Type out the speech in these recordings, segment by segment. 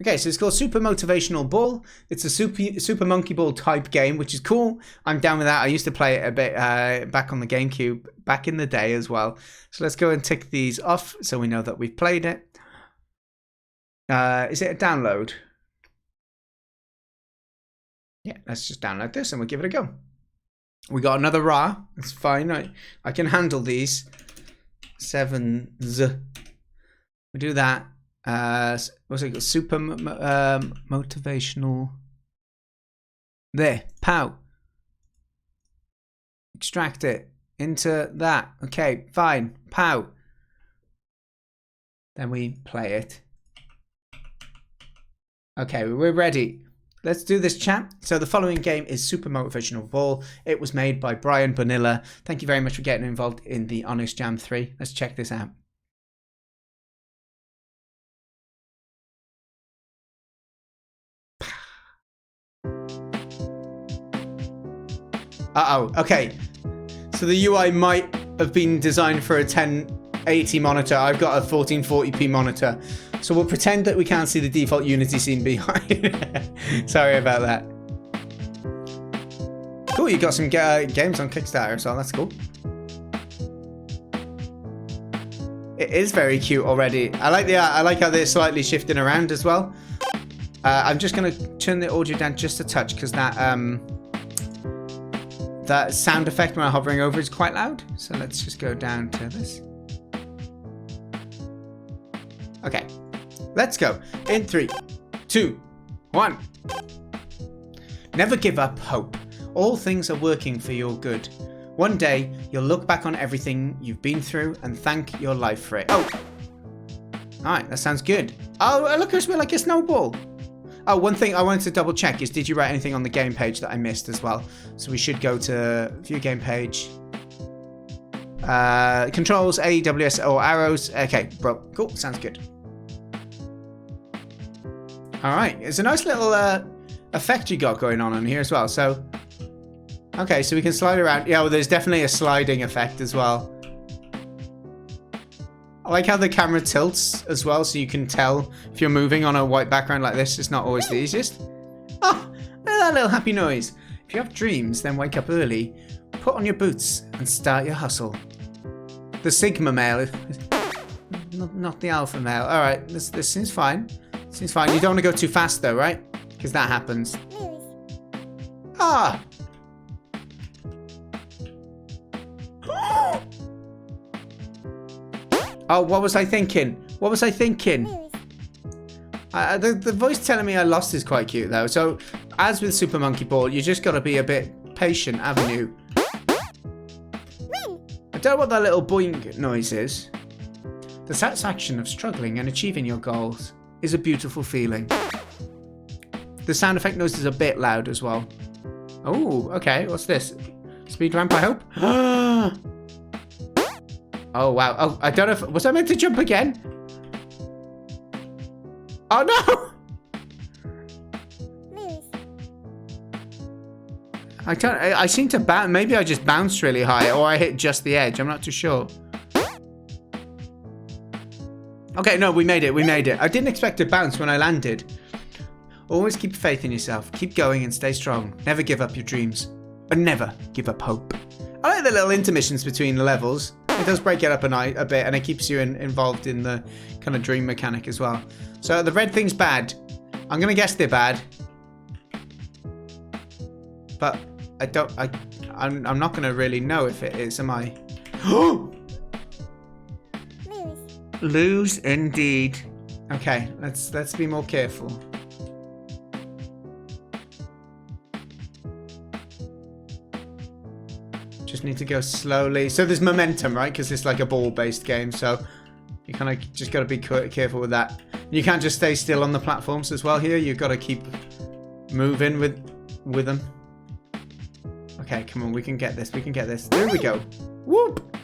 Okay, so it's called Super Motivational Ball. It's a Super Monkey Ball type game, which is cool. I'm down with that. I used to play it a bit back on the GameCube back in the day as well. So let's go and tick these off so we know that we've played it. Is it a download? Yeah, let's just download this and we'll give it a go. We got another Ra. It's fine. I can handle these. 7s. We do that. What's it called? Super motivational. There. Pow. Extract it into that. Okay, fine. Pow. Then we play it. Okay, we're ready. Let's do this, chat. So the following game is Super Motivational Ball. It was made by Bryan, Bonilla. Thank you very much for getting involved in the HonestDanGames 3. Let's check this out. Uh-oh, okay. So the UI might have been designed for a 1080 monitor. I've got a 1440p monitor. So we'll pretend that we can't see the default Unity scene behind. Sorry about that. Cool, you got some games on Kickstarter, so that's cool. It is very cute already. I like the art. I like how they're slightly shifting around as well. I'm just going to turn the audio down just a touch because that sound effect when I'm hovering over is quite loud. So let's just go down to this. Okay, let's go. In 3, 2, 1. Never give up hope. All things are working for your good. One day, you'll look back on everything you've been through and thank your life for it. Oh! Alright, that sounds good. Oh, look, it's like a snowball. Oh, one thing I wanted to double check is, did you write anything on the game page that I missed as well? So we should go to view game page. Controls, A, W, S, or arrows. Okay, bro, cool, sounds good. Alright, it's a nice little effect you got going on here as well. So, okay, so we can slide around. Yeah, well, there's definitely a sliding effect as well. I like how the camera tilts as well, so you can tell if you're moving on a white background like this. It's not always the easiest. Oh, look at that little happy noise. If you have dreams, then wake up early, put on your boots, and start your hustle. The Sigma male, not the alpha male. All right, this seems fine. Seems fine. You don't want to go too fast though, right? Because that happens. Ah. Oh, what was I thinking? What was I thinking? The voice telling me I lost is quite cute though. So, as with Super Monkey Ball, you just got to be a bit patient, haven't you? I don't know what that little boing noise is. The satisfaction of struggling and achieving your goals is a beautiful feeling. The sound effect noise is a bit loud as well. Oh, okay. What's this? Speed ramp, I hope? Oh, wow. Oh, I don't know if... Was I meant to jump again? Oh, no! I seem to bounce. Maybe I just bounced really high, or I hit just the edge. I'm not too sure. Okay, no, we made it. We made it. I didn't expect to bounce when I landed. Always keep faith in yourself. Keep going and stay strong. Never give up your dreams. But never give up hope. I like the little intermissions between the levels. It does break it up a bit, and it keeps you involved in the kind of dream mechanic as well. So the red thing's bad. I'm gonna guess they're bad, but I'm not gonna really know if it is. Am I? Lose indeed. Okay, let's be more careful. Just need to go slowly. So there's momentum, right? Because it's like a ball-based game, so you kind of just got to be careful with that. You can't just stay still on the platforms as well here. You've got to keep moving with them. Okay, come on, we can get this. We can get this. There we go. Whoop!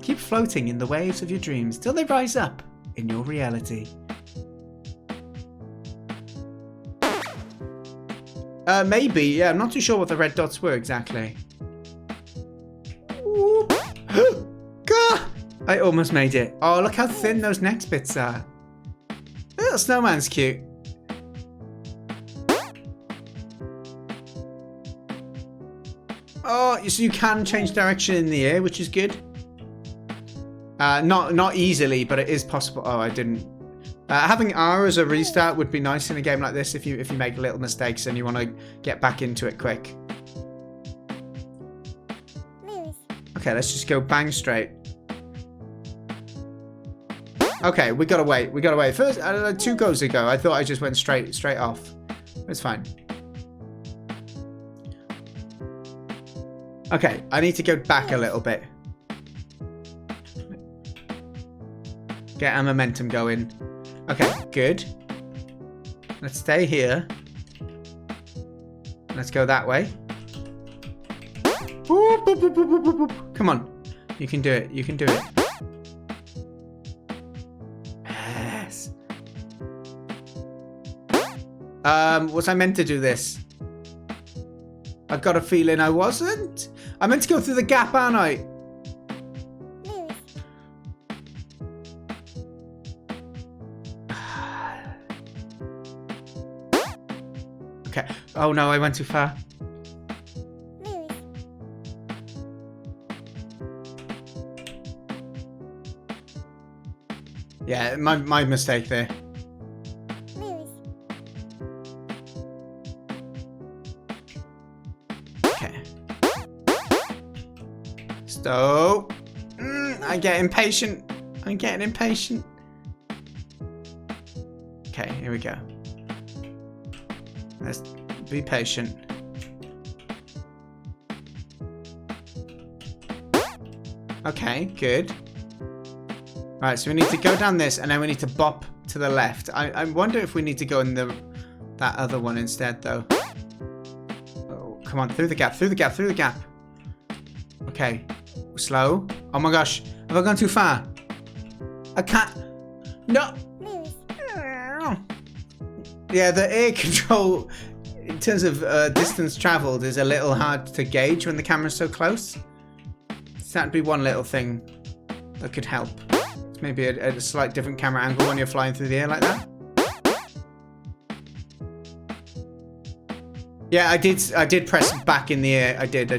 Keep floating in the waves of your dreams till they rise up in your reality. Maybe. Yeah, I'm not too sure what the red dots were exactly. I almost made it. Oh, look how thin those next bits are. The little snowman's cute. so you can change direction in the air, which is good. Not easily, but it is possible. Oh, I didn't. Having R as a restart would be nice in a game like this if you make little mistakes and you want to get back into it quick. Okay, let's just go bang straight. Okay, we gotta wait. We gotta wait. First, 2 goes ago, I thought I just went straight off. It's fine. Okay, I need to go back a little bit. Get our momentum going. Okay, good. Let's stay here. Let's go that way. Whoop, whoop, whoop, whoop, whoop, whoop. Come on. You can do it. You can do it. Yes. Was I meant to do this? I got a feeling I wasn't. I meant to go through the gap, aren't I? Okay. Oh no, I went too far. Yeah, my mistake there. Okay. Stop. I get impatient. I'm getting impatient. Okay, here we go. Let's be patient. Okay, good. Alright, so we need to go down this and then we need to bop to the left. I wonder if we need to go in that other one instead though. Oh, come on, through the gap, through the gap, through the gap. Okay, slow. Oh my gosh, have I gone too far? I can't. No. Yeah, the air control in terms of distance traveled is a little hard to gauge when the camera's so close. So that'd be one little thing that could help. It's maybe a slight different camera angle when you're flying through the air like that. Yeah, I did press back in the air. I did.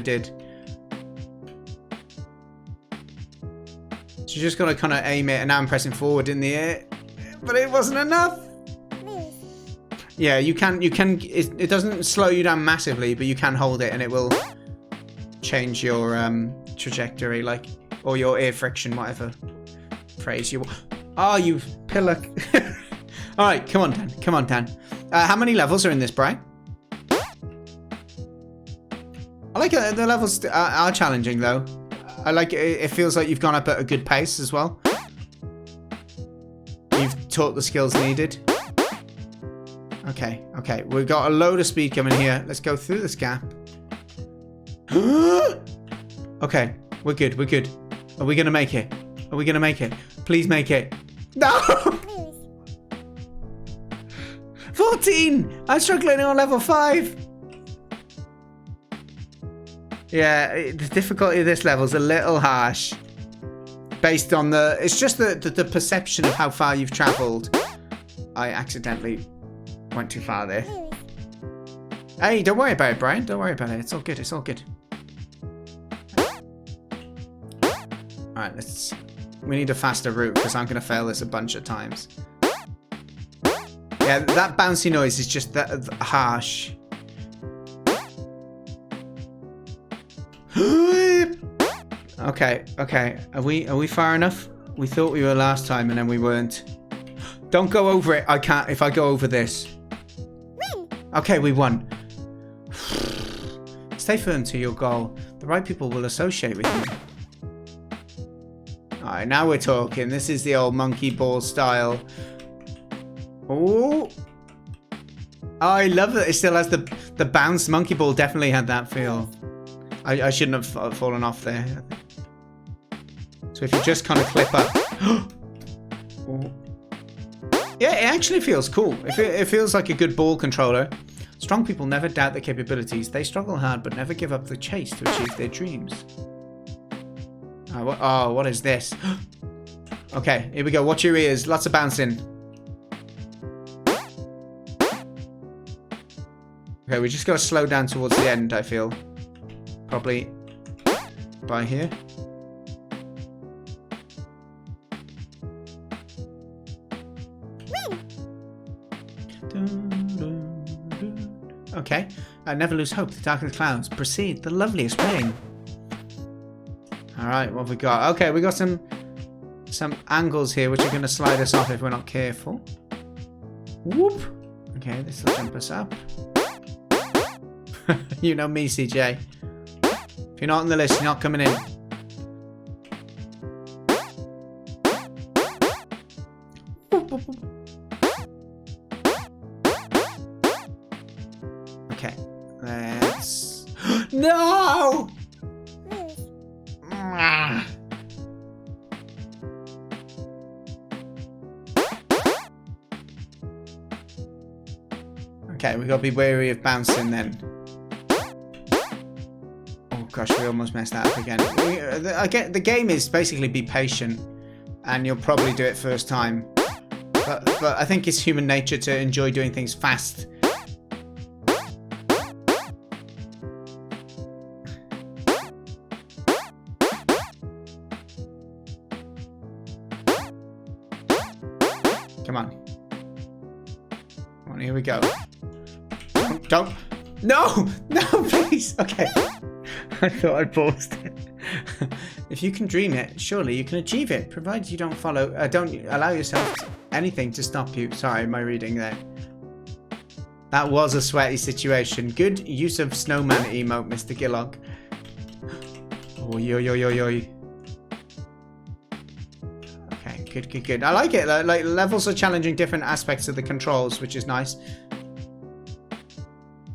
So you're just gonna kind of aim it, and now I'm pressing forward in the air, but it wasn't enough. Yeah, you can. It doesn't slow you down massively, but you can hold it, and it will change your trajectory, like, or your air friction, whatever phrase you want. Oh, you pillock. All right, come on, Dan. Come on, Dan. How many levels are in this, Bryan? I like it. The levels are challenging, though. I like it. It feels like you've gone up at a good pace as well. You've taught the skills needed. Okay, okay. We've got a load of speed coming here. Let's go through this gap. Okay, we're good, we're good. Are we going to make it? Are we going to make it? Please make it. No! 14! I'm struggling on level 5. Yeah, the difficulty of this level is a little harsh. Based on the... It's just the perception of how far you've travelled. I accidentally went too far there. Hey, don't worry about it, Bryan. Don't worry about it. It's all good. It's all good. Alright, let's... We need a faster route because I'm going to fail this a bunch of times. Yeah, that bouncy noise is just that harsh. Okay, okay. Are we far enough? We thought we were last time and then we weren't. Don't go over it. I can't if I go over this. Okay, we won. Stay firm to your goal. The right people will associate with you. Alright, now we're talking. This is the old monkey ball style. Oh, I love it. It still has the bounce. Monkey ball definitely had that feel. I shouldn't have fallen off there. So if you just kind of clip up. Yeah, it actually feels cool. It feels like a good ball controller. Strong people never doubt their capabilities. They struggle hard but never give up the chase to achieve their dreams. Oh, what is this? Okay, here we go. Watch your ears. Lots of bouncing. Okay, we just got to slow down towards the end, I feel. Probably by here. Okay, never lose hope. The darkest clouds precede the loveliest rain. Alright, what have we got? Okay, we got some angles here which are going to slide us off if we're not careful. Whoop! Okay, this will jump us up. You know me, CJ. If you're not on the list, you're not coming in. Okay, let's... No! Okay, we gotta be wary of bouncing then. Oh gosh, we almost messed that up again. The game is basically be patient, and you'll probably do it first time. But I think it's human nature to enjoy doing things fast. Come on. Come on, here we go. Don't. No! No, please! Okay. I thought I paused it. If you can dream it, surely you can achieve it, provided you don't allow yourself anything to stop you. Sorry, my reading there. That was a sweaty situation. Good use of snowman emote, Mr. Gillog. Oi, oi, oi, oi, oi. Okay, good, good, good. I like it. Like levels are challenging different aspects of the controls, which is nice.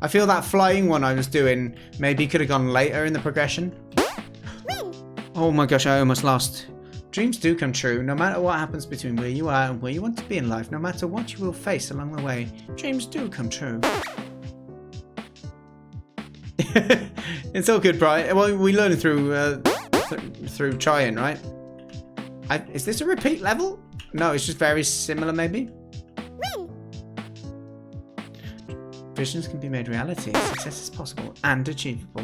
I feel that flying one I was doing maybe could have gone later in the progression. Oh my gosh, I almost lost. Dreams do come true, no matter what happens between where you are and where you want to be in life, no matter what you will face along the way. Dreams do come true. It's all good, Bryan. Well, we learn through trying, right? Is this a repeat level? No, it's just very similar, maybe? Visions can be made reality. Success is possible and achievable.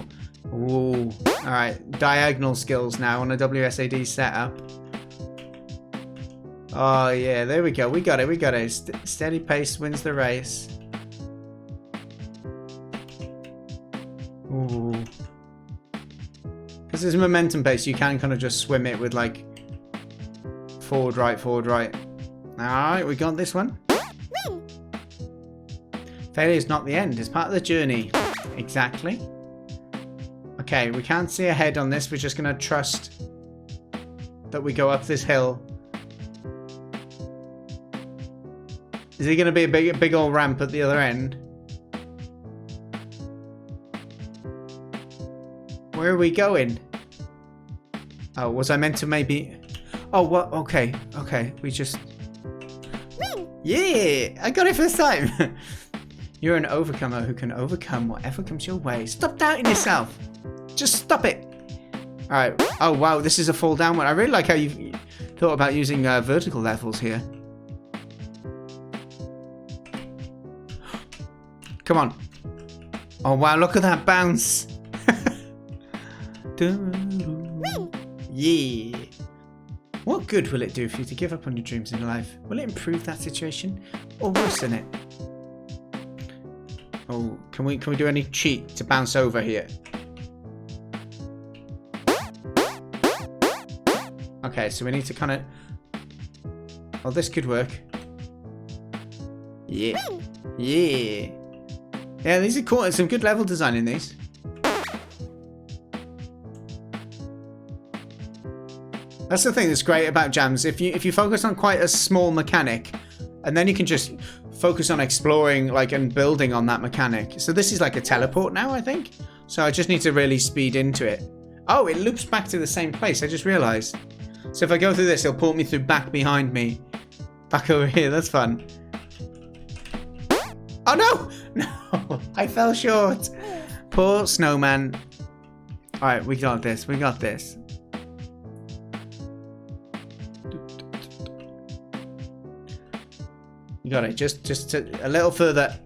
Ooh. Alright, diagonal skills now on a WSAD setup. Oh yeah, there we go. We got it, we got it. Steady pace wins the race. Ooh. Because there's momentum pace, you can kind of just swim it with like forward, right, forward, right. Alright, we got this one. Failure is not the end, it's part of the journey. Exactly. Okay, we can't see ahead on this. We're just going to trust that we go up this hill. Is it going to be a big old ramp at the other end? Where are we going? Oh, was I meant to maybe... Oh, what? Okay, okay. We just... Yeah! I got it first time! You're an overcomer who can overcome whatever comes your way. Stop doubting yourself. Just stop it. Alright. Oh, wow. This is a fall down one. I really like how you thought about using vertical levels here. Come on. Oh, wow. Look at that bounce. Yeah. What good will it do for you to give up on your dreams in life? Will it improve that situation or worsen it? Oh, can we do any cheat to bounce over here? Okay, so we need to kind of... Oh, this could work. Yeah. Yeah. Yeah, these are cool. There's some good level design in these. That's the thing that's great about jams. If you focus on quite a small mechanic, and then you can just focus on exploring and building on that mechanic. So this is like a teleport now, I think. So I just need to really speed into it. Oh, it loops back to the same place. I just realized. So if I go through this, it'll pull me through back behind me. Back over here. That's fun. Oh no! No! I fell short. Poor snowman. Alright, we got this. We got this. You got it. Just a little further.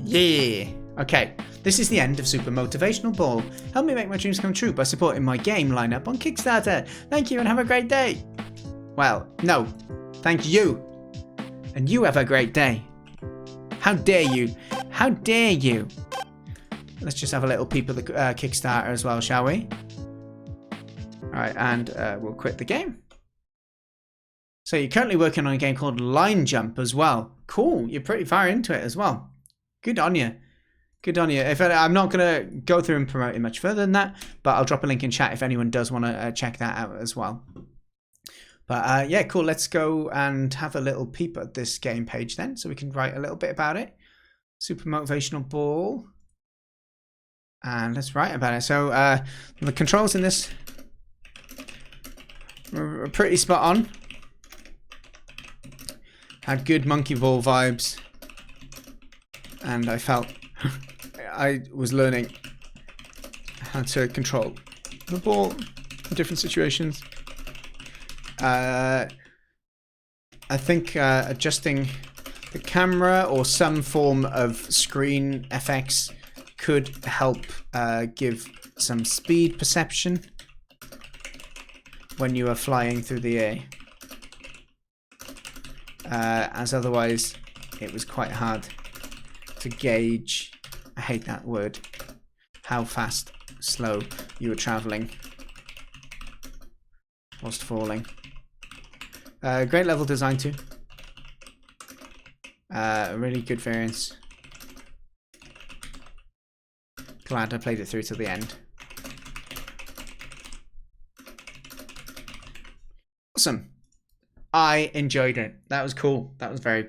Yeah. Okay. This is the end of Super Motivational Ball. Help me make my dreams come true by supporting my game lineup on Kickstarter. Thank you and have a great day. Well, no. Thank you. And you have a great day. How dare you? How dare you? Let's just have a little peep at the Kickstarter as well, shall we? Alright, and we'll quit the game. So you're currently working on a game called Line Jump as well. Cool, you're pretty far into it as well. Good on you. Good on you. I'm not going to go through and promote it much further than that, but I'll drop a link in chat if anyone does want to check that out as well. But yeah, cool. Let's go and have a little peep at this game page then, so we can write a little bit about it. Super Motivational Ball. And let's write about it. So the controls in this were pretty spot on. Had good monkey ball vibes. And I felt I was learning how to control the ball in different situations. I think adjusting the camera or some form of screen effects could help give some speed perception when you are flying through the air. As otherwise it was quite hard to gauge, I hate that word, how fast, slow you were travelling whilst falling. Great level design too. Really good variance. Glad I played it through to the end. Awesome. I enjoyed it. That was cool. That was very cool.